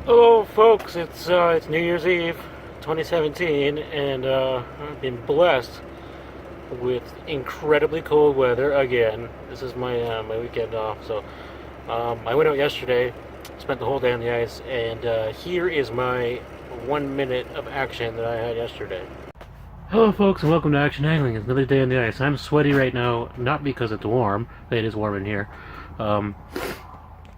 Hello, folks. It's New Year's Eve, 2017, and I've been blessed with incredibly cold weather again. This is my weekend off, so I went out yesterday, spent the whole day on the ice, and here is my 1 minute of action that I had yesterday. Hello, folks, and welcome to Action Angling. It's another day on the ice. I'm sweaty right now, not because it's warm. It is warm in here.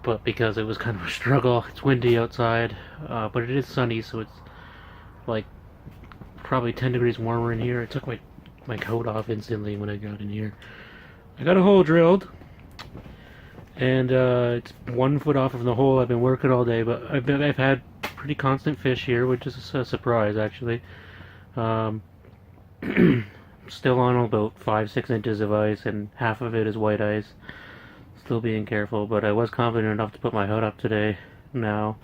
But because it was kind of a struggle. It's windy outside, but it is sunny, so it's like probably 10 degrees warmer in here. I took my coat off instantly when I got in here. I got a hole drilled, and it's 1 foot off from the hole. I've been working all day, but I've had pretty constant fish here, which is a surprise actually. Still on about 5-6 inches of ice, and half of it is white ice. Still being careful, but I was confident enough to put my hut up today. Now,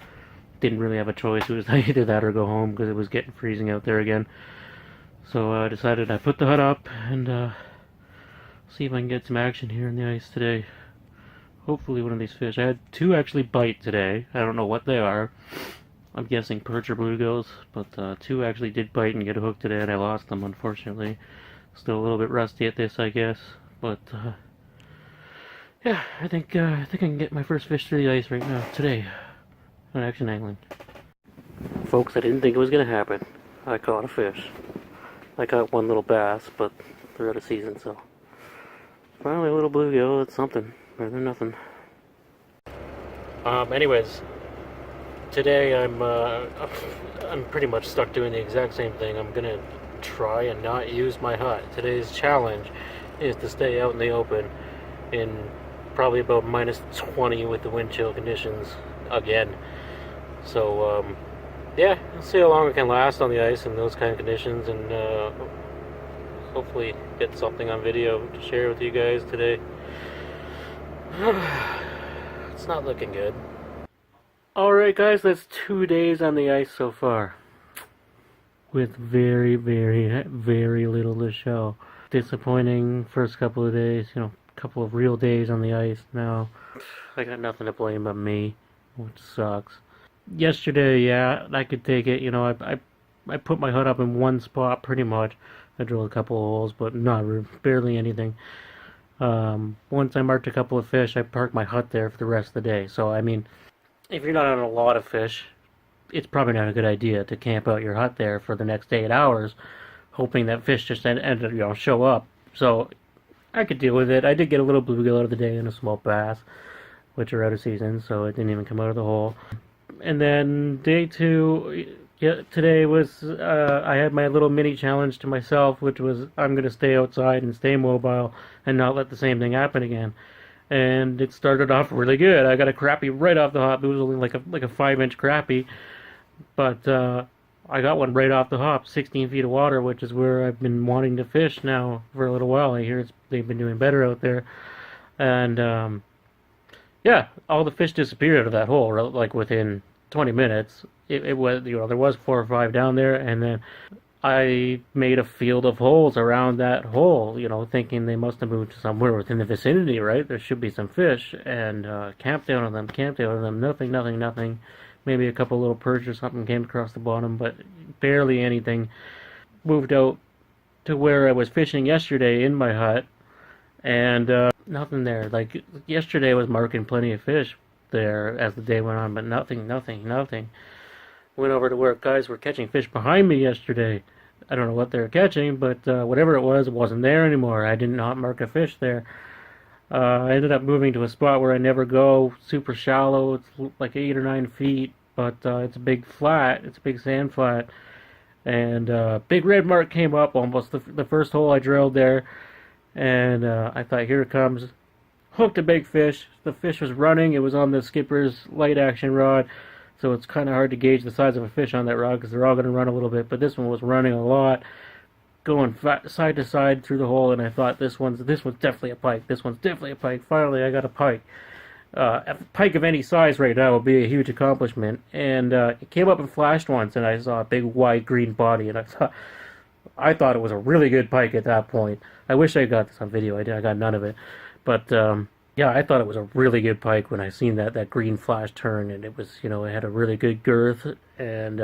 didn't really have a choice. It was either that or go home because it was getting freezing out there again. So I decided I put the hut up and see if I can get some action here on the ice today. Hopefully one of these fish. I had 2 actually bite today. I don't know what they are. I'm guessing perch or bluegills, but 2 actually did bite and get a hook today, and I lost them, unfortunately. Still a little bit rusty at this, I guess, but yeah, I think I can get my first fish through the ice right now, today, on Action Angling. Folks, I didn't think it was going to happen. I caught a fish. I caught 1 little bass, but they're out of season, so finally a little bluegill. It's something better than nothing. Anyways, today I'm pretty much stuck doing the exact same thing. I'm going to try and not use my hut. Today's challenge is to stay out in the open in probably about -20 with the wind chill conditions again. So yeah, we'll see how long it can last on the ice in those kind of conditions, and hopefully get something on video to share with you guys today. It's not looking good. Alright guys, that's 2 days on the ice so far, with very, very, very little to show. Disappointing first couple of days, couple of real days on the ice. Now I got nothing to blame but me, which sucks. Yesterday, yeah, I could take it. I put my hut up in one spot pretty much. I drilled a couple of holes, but barely anything. Once I marked a couple of fish, I parked my hut there for the rest of the day. So I mean, if you're not on a lot of fish, it's probably not a good idea to camp out your hut there for the next 8 hours, hoping that fish just show up. So I could deal with it. I did get a little bluegill out of the day and a small bass, which are out of season, so it didn't even come out of the hole. And then day 2, yeah, today was, I had my little mini challenge to myself, which was I'm going to stay outside and stay mobile and not let the same thing happen again. And it started off really good. I got a crappie right off the hop. It was only like a 5-inch crappie, but I got one right off the hop, 16 feet of water, which is where I've been wanting to fish now for a little while. I hear they've been doing better out there. And, yeah, all the fish disappeared out of that hole, like within 20 minutes. It was, there was 4 or 5 down there, and then I made a field of holes around that hole, thinking they must have moved somewhere within the vicinity, right? There should be some fish, and camped out on them, nothing. Maybe a couple little perch or something came across the bottom, but barely anything. Moved out to where I was fishing yesterday in my hut, and nothing there. Like, yesterday I was marking plenty of fish there as the day went on, but nothing. Went over to where guys were catching fish behind me yesterday. I don't know what they were catching, but whatever it wasn't there anymore. I did not mark a fish there. I ended up moving to a spot where I never go, super shallow. It's like 8 or 9 feet, but it's a big flat. It's a big sand flat. And big red mark came up almost the first hole I drilled there. And I thought, here it comes. Hooked a big fish. The fish was running. It was on the skipper's light action rod. So it's kind of hard to gauge the size of a fish on that rod because they're all going to run a little bit. But this one was running a lot, going side to side through the hole, and I thought this one's definitely a pike. This one's definitely a pike. Finally, I got a pike. A pike of any size right now would be a huge accomplishment. And it came up and flashed once, and I saw a big wide green body, and I thought it was a really good pike at that point. I wish I got this on video. I got none of it, but Yeah, I thought it was a really good pike when I seen that green flash turn, and it was, you know, it had a really good girth, and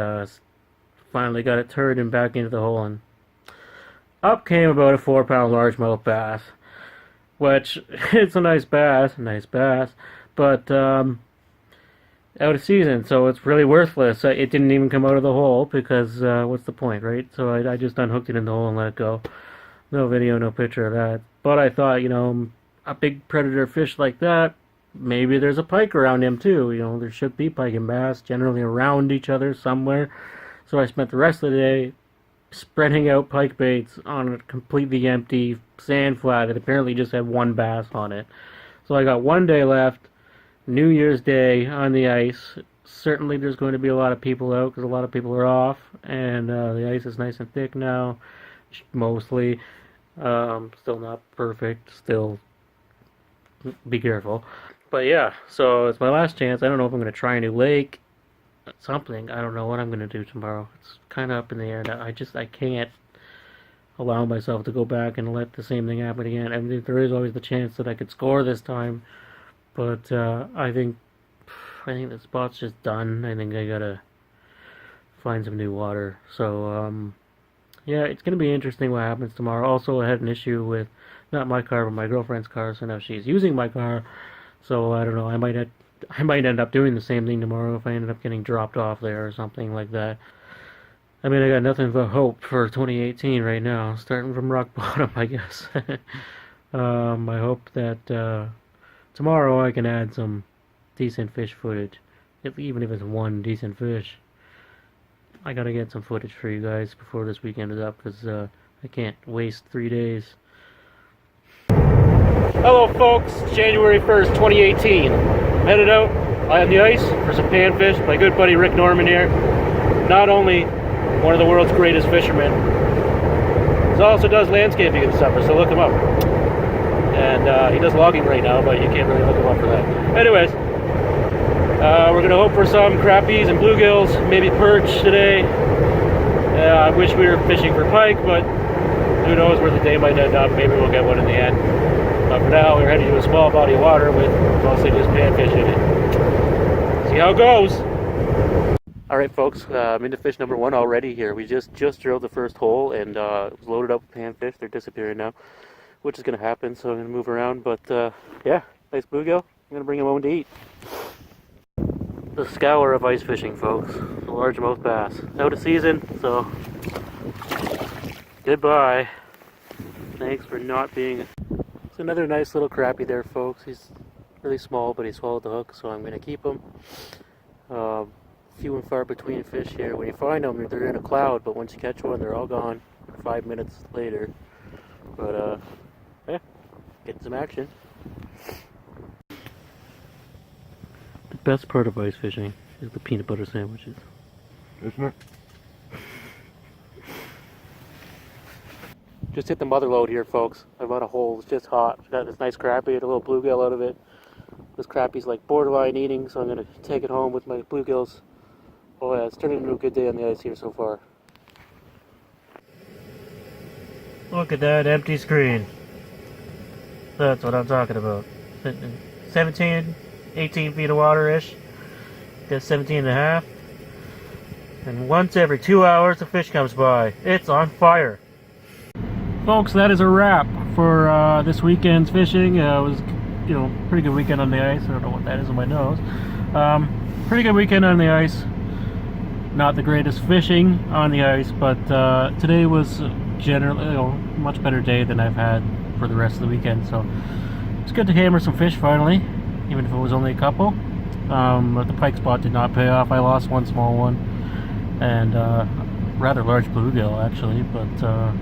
finally got it turned and back into the hole, and up came about a 4 pound largemouth bass, which it's a nice bass, but out of season, so it's really worthless. It didn't even come out of the hole because what's the point, right? So I just unhooked it in the hole and let it go. No video, no picture of that. But I thought, you know, a big predator fish like that, maybe there's a pike around him too. You know, there should be pike and bass generally around each other somewhere. So I spent the rest of the day spreading out pike baits on a completely empty sand flat that apparently just had one bass on it. So I got one day left, New Year's Day on the ice. Certainly there's going to be a lot of people out because a lot of people are off, and the ice is nice and thick now, mostly. Still not perfect, still be careful. But yeah, so it's my last chance. I don't know if I'm going to try a new lake, something. I don't know what I'm going to do tomorrow. It's kind of up in the air. I can't allow myself to go back and let the same thing happen again. I mean, there is always the chance that I could score this time, but I think the spot's just done. I think I gotta find some new water. So yeah, it's gonna be interesting what happens tomorrow. Also, I had an issue with not my car, but my girlfriend's car. So now she's using my car. So I don't know. I might end up doing the same thing tomorrow if I ended up getting dropped off there or something like that. I mean, I got nothing but hope for 2018 right now, starting from rock bottom, I guess. I hope that tomorrow I can add some decent fish footage, even if it's one decent fish. I gotta get some footage for you guys before this weekend is up, because I can't waste 3 days. Hello folks, January 1st, 2018. I'm headed out on the ice for some panfish. My good buddy Rick Norman here. Not only one of the world's greatest fishermen, he also does landscaping in the summer, so look him up. And he does logging right now, but you can't really look him up for that. Anyways, we're going to hope for some crappies and bluegills, maybe perch today. I wish we were fishing for pike, but who knows where the day might end up. Maybe we'll get one in the end. But for now, we're heading to a small body of water with mostly just panfish in it. See how it goes. Alright folks, I'm into fish number 1 already here. We just drilled the first hole, and it was loaded up with panfish. They're disappearing now, which is going to happen, so I'm going to move around. But yeah, nice bluegill. I'm going to bring him home to eat. The scour of ice fishing, folks. The largemouth bass. Out of season, so goodbye. Thanks for not being... It's another nice little crappie there, folks. He's really small, but he swallowed the hook, so I'm going to keep him. Few and far between fish here. When you find them, they're in a cloud, but once you catch one, they're all gone 5 minutes later. But yeah, getting some action. The best part of ice fishing is the peanut butter sandwiches. Isn't it? Just hit the mother load here, folks. I'm on a hole. It's just hot. Got this nice crappie, a little bluegill out of it. This crappie's like borderline eating, so I'm gonna take it home with my bluegills. Oh yeah, it's turning into a good day on the ice here so far. Look at that empty screen. That's what I'm talking about. 17, 18 feet of water-ish. Got 17 and a half. And once every 2 hours a fish comes by. It's on fire. Folks, that is a wrap for this weekend's fishing. It was, you know, pretty good weekend on the ice. I don't know what that is on my nose. Pretty good weekend on the ice. Not the greatest fishing on the ice, but today was generally, you know, a much better day than I've had for the rest of the weekend. So it's good to hammer some fish finally, even if it was only a couple. But the pike spot did not pay off. I lost one small one and rather large bluegill actually, but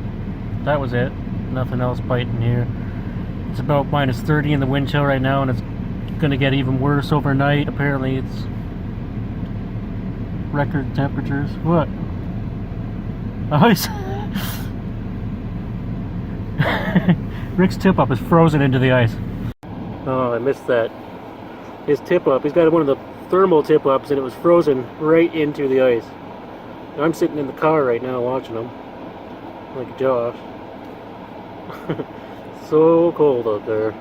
that was it. Nothing else biting here. It's about minus 30 in the wind chill right now, and it's gonna get even worse overnight. Apparently it's record temperatures. What? Ice. Rick's tip-up is frozen into the ice. Oh, I missed that. His tip-up, he's got one of the thermal tip-ups, and it was frozen right into the ice. I'm sitting in the car right now watching him, like Josh. So cold out there.